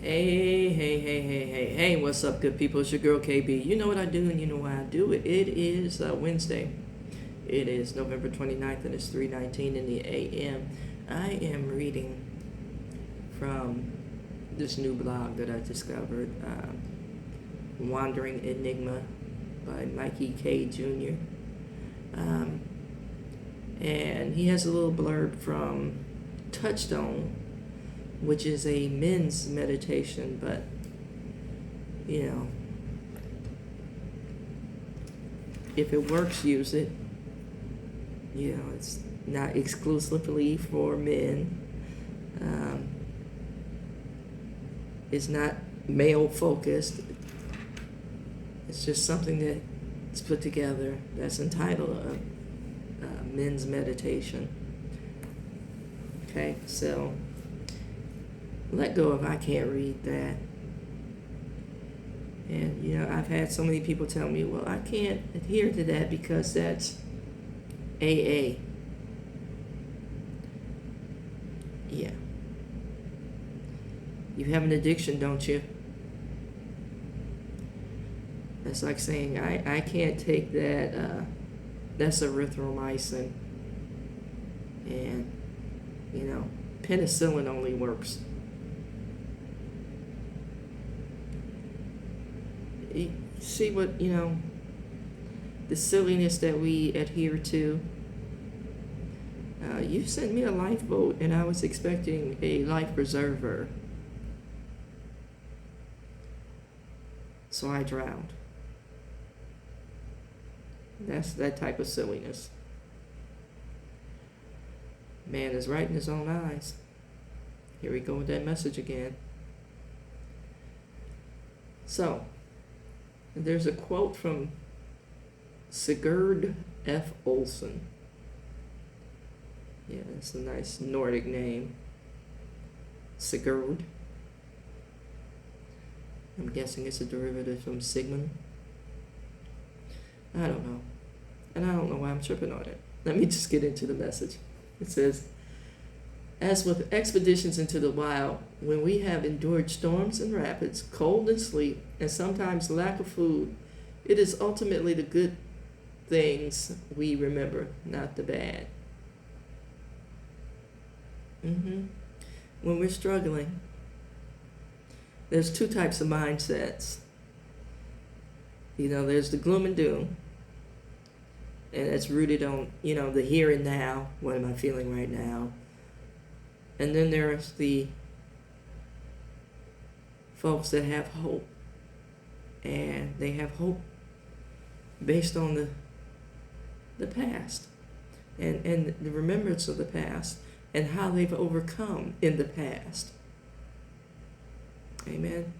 Hey, hey, hey, hey, hey, hey, what's up, good people? It's your girl KB. You know what I do and you know why I do it. It is Wednesday. It is November 29th and it's 3:19 in the AM. I am reading from this new blog that I discovered, Wandering Enigma by Mikey K. Jr. Um, and he has a little blurb from Touchstone, which is a men's meditation, but you know, if it works, use it. You know, it's not exclusively for men. Um, it's not male focused. It's just something that's put together that's entitled Men's Meditation. Okay, so let go of I can't read that. And, you know, I've had so many people tell me, well, I can't adhere to that because that's AA. Yeah. You have an addiction, don't you? That's like saying, I can't take that, that's erythromycin. And, you know, penicillin only works. You see what, you know, the silliness that we adhere to. You sent me a lifeboat and I was expecting a life preserver. So I drowned. That's that type of silliness. Man is right in his own eyes. Here we go with that message again. So, there's a quote from Sigurd F. Olsen. Yeah, it's a nice Nordic name. Sigurd. I'm guessing it's a derivative from Sigmund. I don't know. And I don't know why I'm tripping on it. Let me just get into the message. It says, as with expeditions into the wild, when we have endured storms and rapids, cold and sleet, and sometimes lack of food, it is ultimately the good things we remember, not the bad. When we're struggling, there's two types of mindsets. You know, there's the gloom and doom, and it's rooted on, you know, the here and now. What am I feeling right now? And then there's the folks that have hope, and they have hope based on the past and the remembrance of the past and how they've overcome in the past. Amen.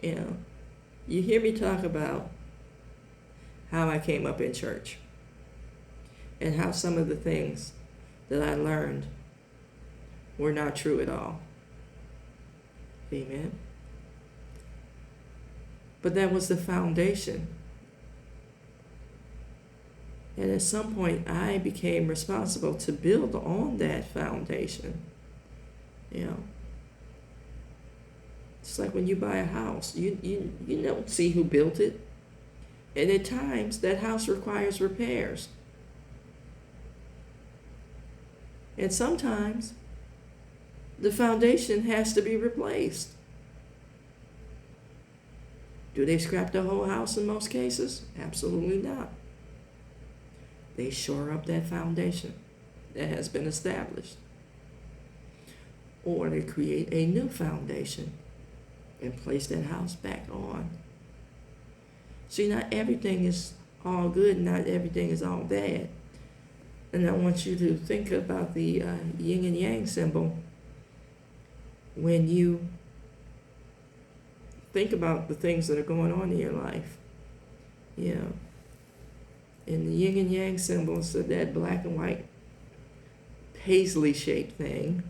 You know, you hear me talk about how I came up in church and how some of the things that I learned were not true at all. Amen. But that was the foundation. And at some point, I became responsible to build on that foundation. You know, it's like when you buy a house, you don't see who built it. And at times, that house requires repairs. And sometimes, the foundation has to be replaced. Do they scrap the whole house in most cases? Absolutely not. They shore up that foundation that has been established. Or they create a new foundation and place that house back on. See, not everything is all good, not everything is all bad. And I want you to think about the yin and yang symbol when you think about the things that are going on in your life. You know, in the yin and yang symbols of that black and white paisley shaped thing.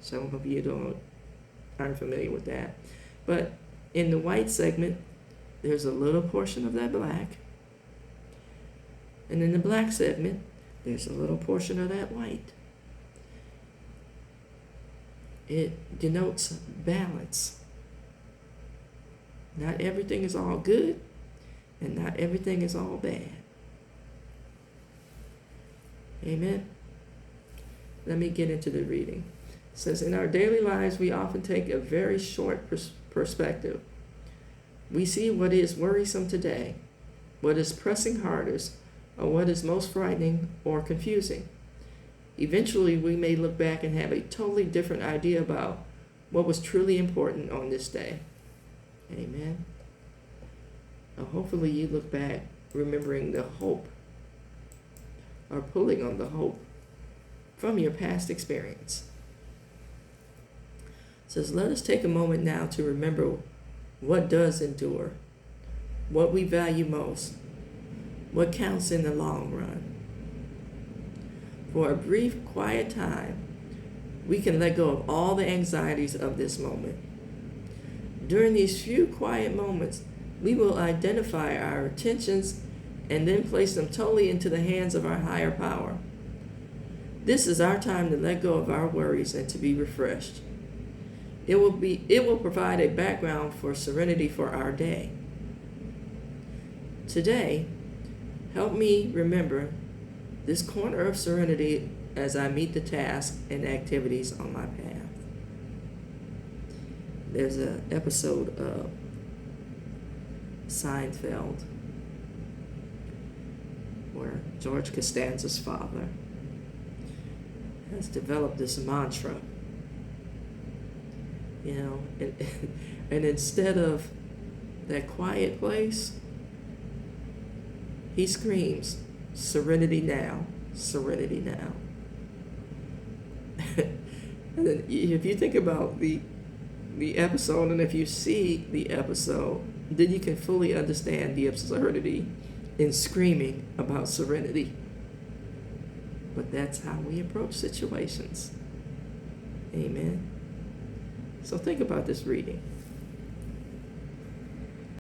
Some of you aren't familiar with that. But in the white segment, there's a little portion of that black. And in the black segment, there's a little portion of that white. It denotes balance. Not everything is all good, and not everything is all bad. Amen. Let me get into the reading. It says, in our daily lives, we often take a very short perspective. We see what is worrisome today, what is pressing hardest, or what is most frightening or confusing. Eventually, we may look back and have a totally different idea about what was truly important on this day. Amen. Now, hopefully you look back remembering the hope or pulling on the hope from your past experience. It says, let us take a moment now to remember what does endure, what we value most, what counts in the long run. For a brief, quiet time, we can let go of all the anxieties of this moment. During these few quiet moments, we will identify our intentions and then place them totally into the hands of our higher power. This is our time to let go of our worries and to be refreshed. It will provide a background for serenity for our day. Today, help me remember this corner of serenity as I meet the tasks and activities on my path. There's an episode of Seinfeld where George Costanza's father has developed this mantra, and instead of that quiet place, he screams, "Serenity now, serenity now." And then if you think about the episode, and if you see the episode, then you can fully understand the absurdity in screaming about serenity. But that's how we approach situations. Amen. So think about this reading.